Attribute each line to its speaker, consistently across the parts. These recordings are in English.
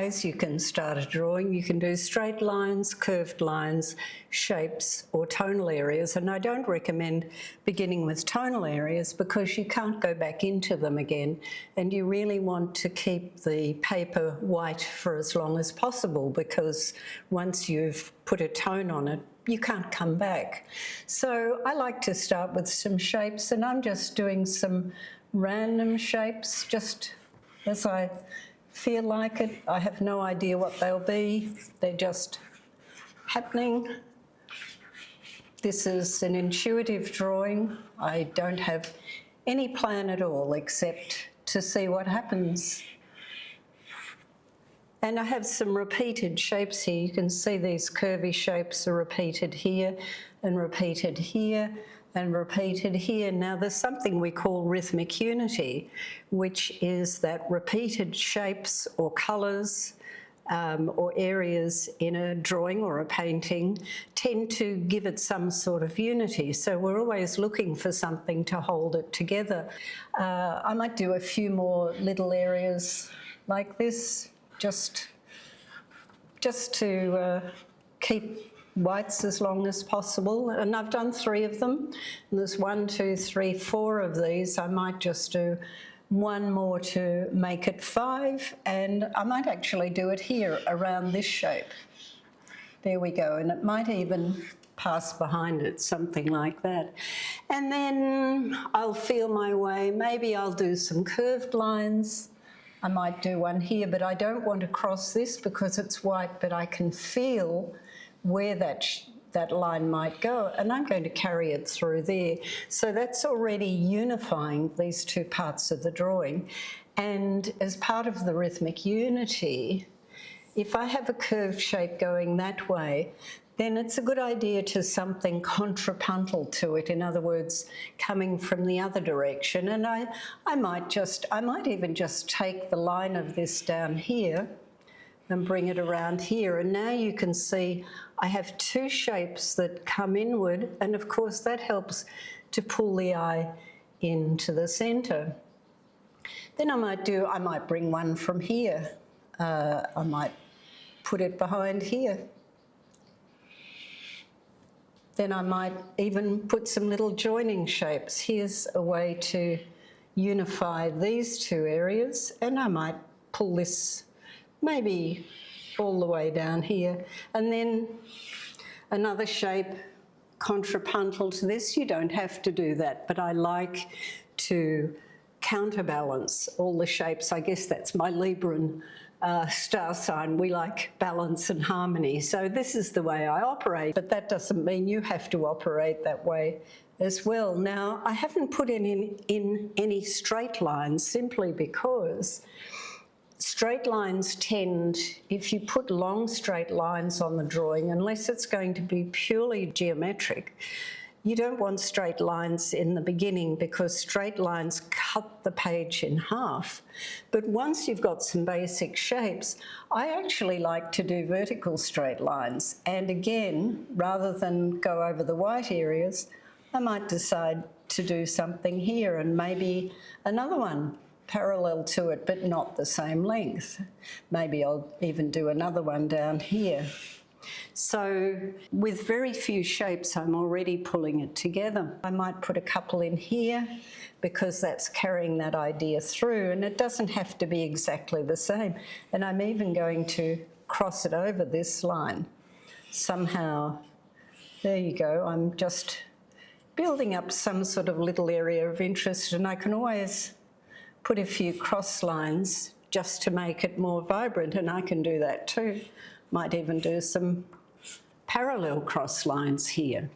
Speaker 1: ways you can start a drawing. You can do straight lines, curved lines, shapes or tonal areas, and I don't recommend beginning with tonal areas because you can't go back into them again, and you really want to keep the paper white for as long as possible because once you've put a tone on it, you can't come back. So I like to start with some shapes, and I'm just doing some random shapes just as I feel like it. I have no idea what they'll be. They're just happening. This is an intuitive drawing. I don't have any plan at all except to see what happens. And I have some repeated shapes here. You can see these curvy shapes are repeated here and repeated here and repeated here. Now there's something we call rhythmic unity, which is that repeated shapes or colours or areas in a drawing or a painting tend to give it some sort of unity. So we're always looking for something to hold it together. I might do a few more little areas like this, just to keep whites as long as possible. And I've done 3 of them. And there's 1, 2, 3, 4 of these. I might just do 1 more to make it 5, and I might actually do it here around this shape. There we go, and it might even pass behind it, something like that. And then I'll feel my way. Maybe I'll do some curved lines. I might do one here, but I don't want to cross this because it's white, but I can feel where that line might go, and I'm going to carry it through there. So that's already unifying these 2 parts of the drawing. And as part of the rhythmic unity, if I have a curved shape going that way, then it's a good idea to something contrapuntal to it, in other words, coming from the other direction. And I might even just take the line of this down here and bring it around here. And now you can see I have 2 shapes that come inward, and of course that helps to pull the eye into the centre. Then I might bring one from here. I might put it behind here. Then I might even put some little joining shapes. Here's a way to unify these 2 areas, and I might pull this maybe all the way down here. And then another shape contrapuntal to this. You don't have to do that, but I like to counterbalance all the shapes. I guess that's my Libran star sign. We like balance and harmony. So this is the way I operate, but that doesn't mean you have to operate that way as well. Now, I haven't put in any straight lines simply because straight lines tend, if you put long straight lines on the drawing, unless it's going to be purely geometric, you don't want straight lines in the beginning because straight lines cut the page in half. But once you've got some basic shapes, I actually like to do vertical straight lines. And again, rather than go over the white areas, I might decide to do something here and maybe another one parallel to it, but not the same length. Maybe I'll even do another one down here. So with very few shapes, I'm already pulling it together. I might put a couple in here because that's carrying that idea through, and it doesn't have to be exactly the same. And I'm even going to cross it over this line. Somehow, there you go. I'm just building up some sort of little area of interest, and I can always put a few cross lines just to make it more vibrant, and I can do that too. Might even do some parallel cross lines here.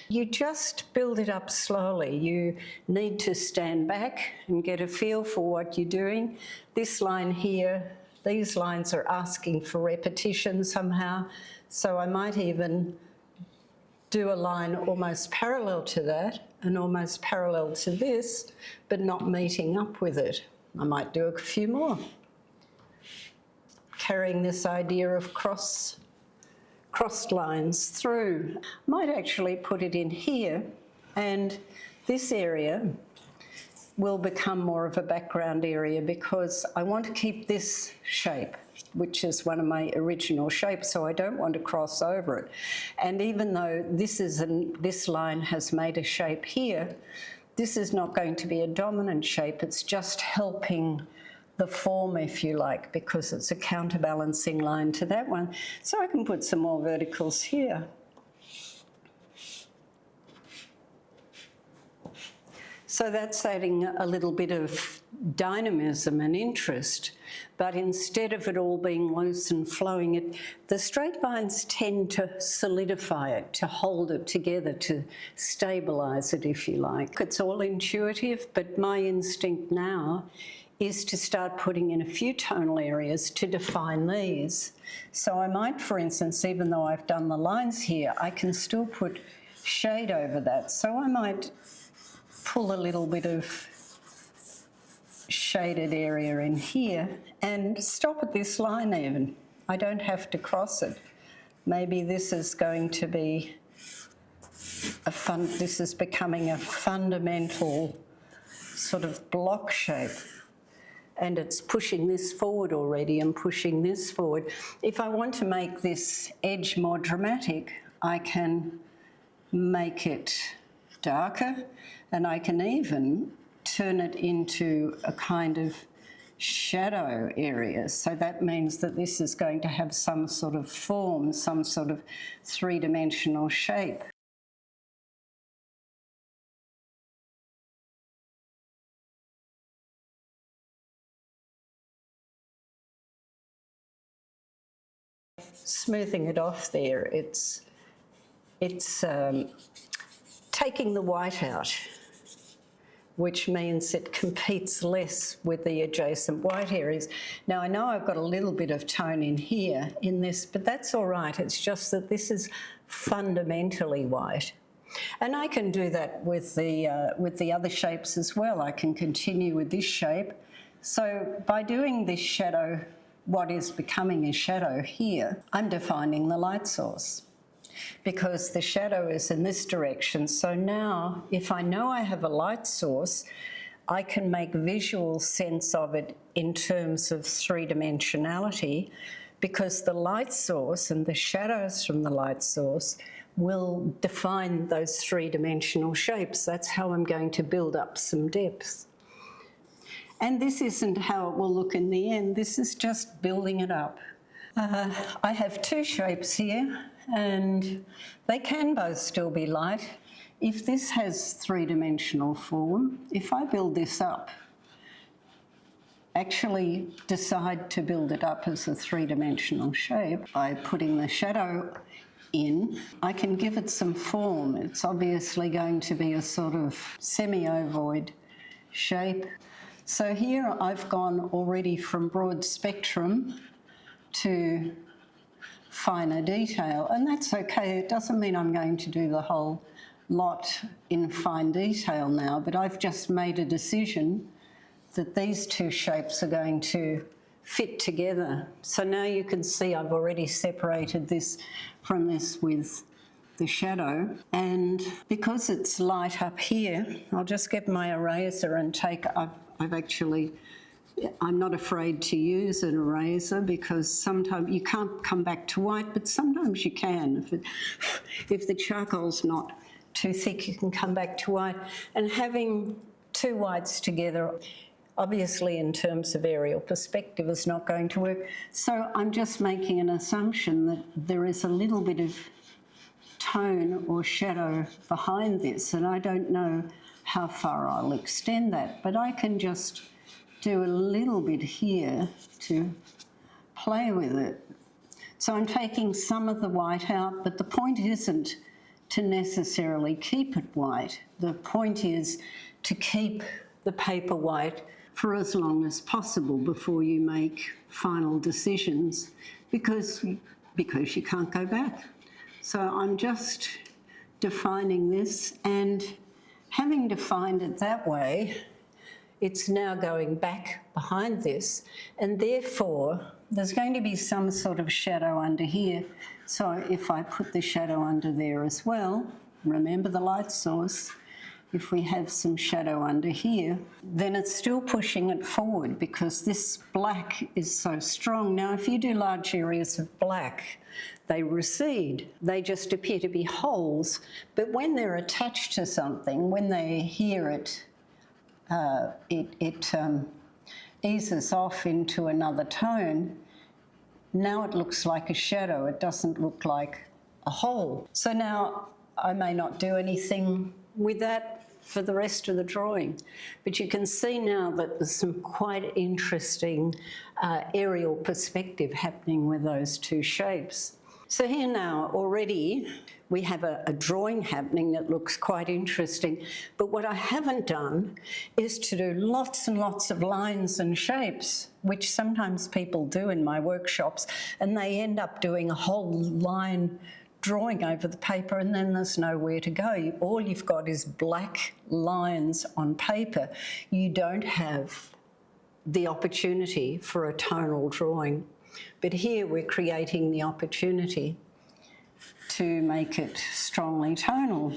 Speaker 1: You just build it up slowly. You need to stand back and get a feel for what you're doing. This line here, these lines are asking for repetition somehow, so I might even do a line almost parallel to that and almost parallel to this, but not meeting up with it. I might do a few more, carrying this idea of crossed lines through. Might actually put it in here, and this area will become more of a background area because I want to keep this shape, which is one of my original shapes, so I don't want to cross over it. And even though this line has made a shape here, this is not going to be a dominant shape. It's just helping the form, if you like, because it's a counterbalancing line to that one. So I can put some more verticals here. So that's adding a little bit of dynamism and interest, but instead of it all being loose and flowing, the straight lines tend to solidify it, to hold it together, to stabilise it, if you like. It's all intuitive, but my instinct now is to start putting in a few tonal areas to define these. So I might, for instance, even though I've done the lines here, I can still put shade over that. So I might pull a little bit of shaded area in here and stop at this line even. I don't have to cross it. Maybe this is going to be this is becoming a fundamental sort of block shape, and it's pushing this forward already and pushing this forward. If I want to make this edge more dramatic, I can make it darker, and I can even turn it into a kind of shadow area. So that means that this is going to have some sort of form, some sort of three-dimensional shape. Smoothing it off there, it's taking the white out, which means it competes less with the adjacent white areas. Now, I know I've got a little bit of tone in here, in this, but that's all right. It's just that this is fundamentally white. And I can do that with the other shapes as well. I can continue with this shape. So by doing this shadow, what is becoming a shadow here, I'm defining the light source, because the shadow is in this direction. So now, if I know I have a light source, I can make visual sense of it in terms of three-dimensionality, because the light source and the shadows from the light source will define those three-dimensional shapes. That's how I'm going to build up some depth. And this isn't how it will look in the end. This is just building it up. I have two shapes here, and they can both still be light. If this has three-dimensional form, if I build this up, actually decide to build it up as a three-dimensional shape by putting the shadow in, I can give it some form. It's obviously going to be a sort of semi-ovoid shape. So here I've gone already from broad spectrum to finer detail, and that's okay. It doesn't mean I'm going to do the whole lot in fine detail now, but I've just made a decision that these two shapes are going to fit together. So now you can see I've already separated this from this with the shadow, and because it's light up here, I'll just get my eraser and take, I'm not afraid to use an eraser, because sometimes you can't come back to white, but sometimes you can. If the charcoal's not too thick, you can come back to white. And having two whites together, obviously in terms of aerial perspective, is not going to work. So I'm just making an assumption that there is a little bit of tone or shadow behind this, and I don't know how far I'll extend that, but I can just do a little bit here to play with it. So I'm taking some of the white out, but the point isn't to necessarily keep it white. The point is to keep the paper white for as long as possible before you make final decisions, because you can't go back. So I'm just defining this, and having defined it that way, it's now going back behind this, and therefore there's going to be some sort of shadow under here. So if I put the shadow under there as well, remember the light source, if we have some shadow under here, then it's still pushing it forward because this black is so strong. Now, if you do large areas of black, they recede. They just appear to be holes. But when they're attached to something, when they hear it, it eases off into another tone. Now it looks like a shadow. It doesn't look like a hole. So now I may not do anything with that for the rest of the drawing. But you can see now that there's some quite interesting aerial perspective happening with those two shapes. So here now already we have a drawing happening that looks quite interesting. But what I haven't done is to do lots and lots of lines and shapes, which sometimes people do in my workshops, and they end up doing a whole line drawing over the paper and then there's nowhere to go. All you've got is black lines on paper. You don't have the opportunity for a tonal drawing. But here we're creating the opportunity to make it strongly tonal.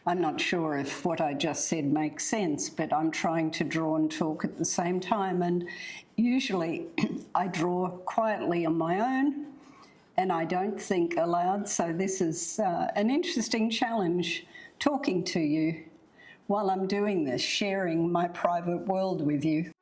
Speaker 1: I'm not sure if what I just said makes sense, but I'm trying to draw and talk at the same time, and usually I draw quietly on my own and I don't think aloud, so this is an interesting challenge, talking to you while I'm doing this, sharing my private world with you.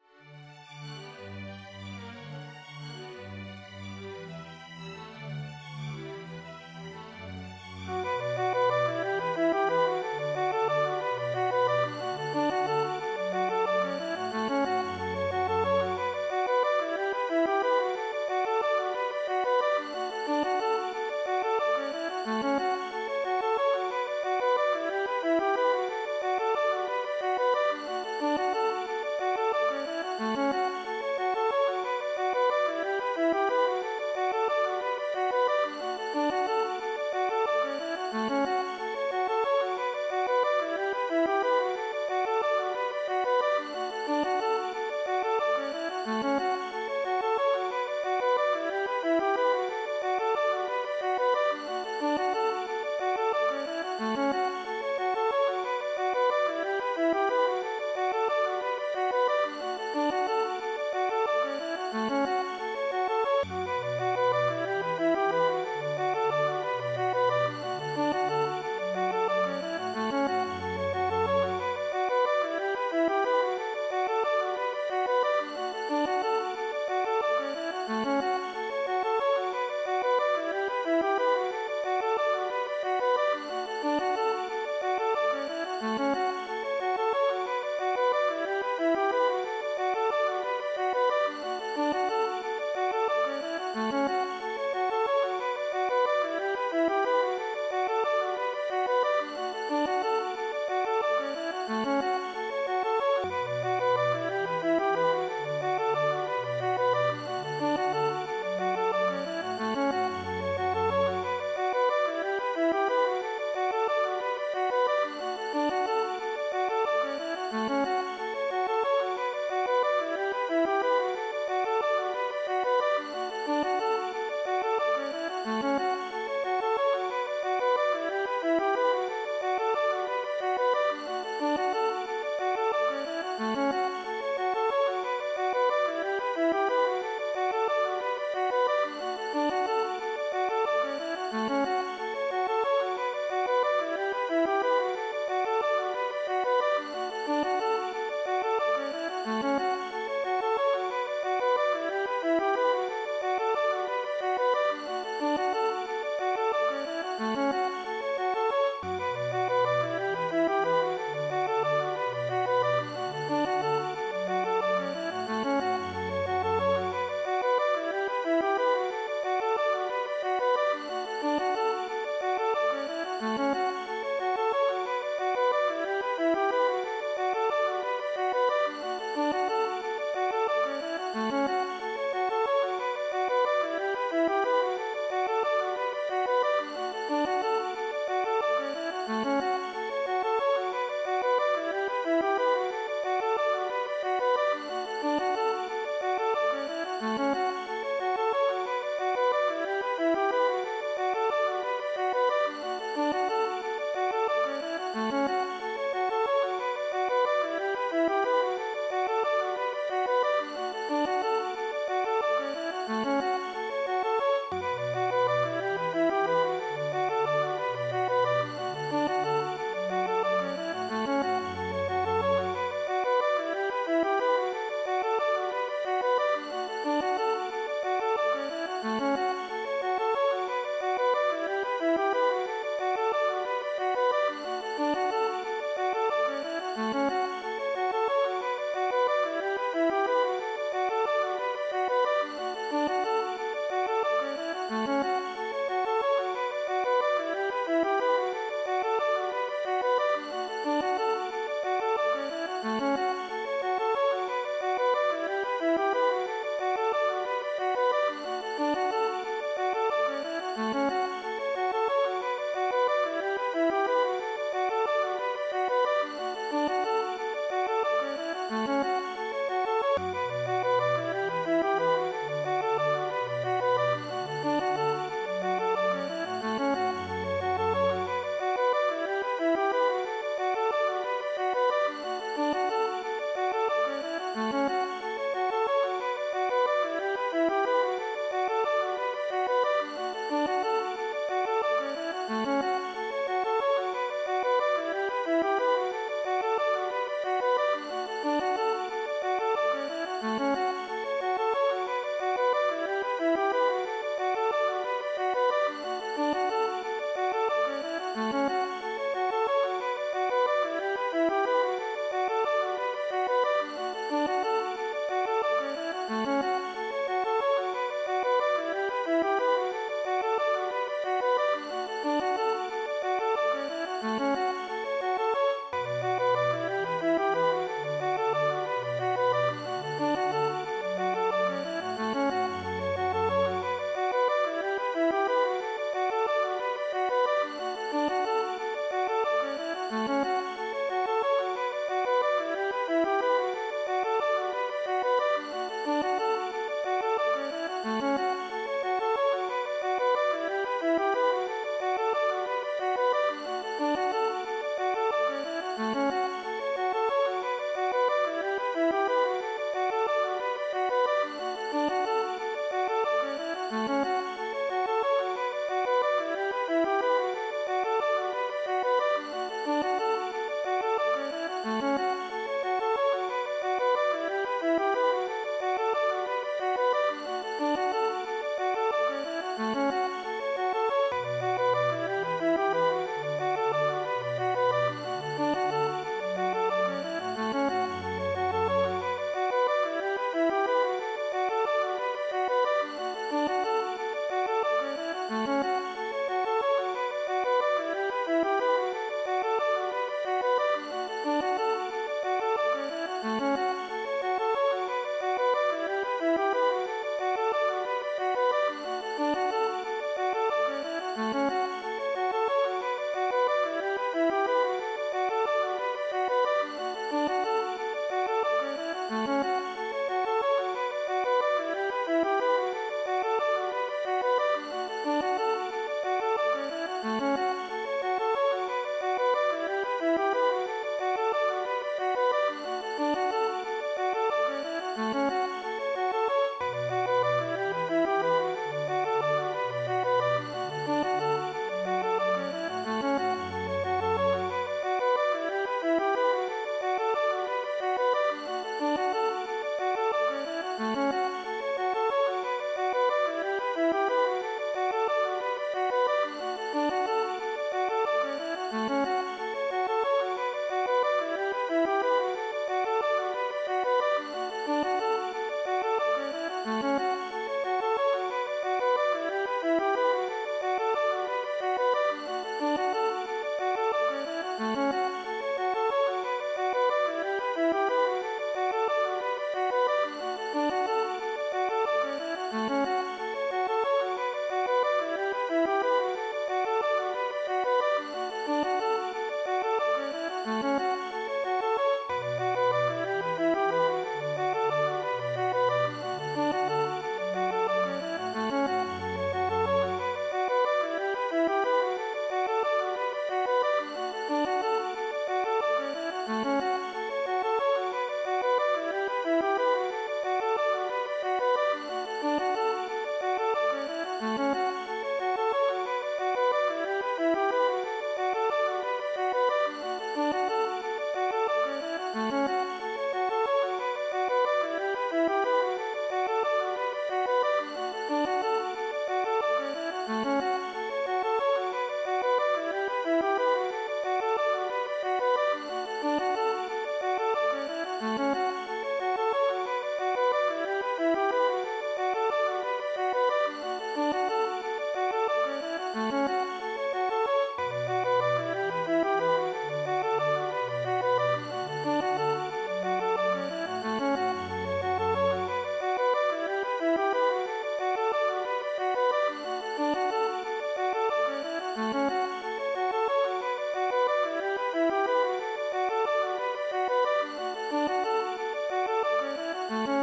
Speaker 1: you.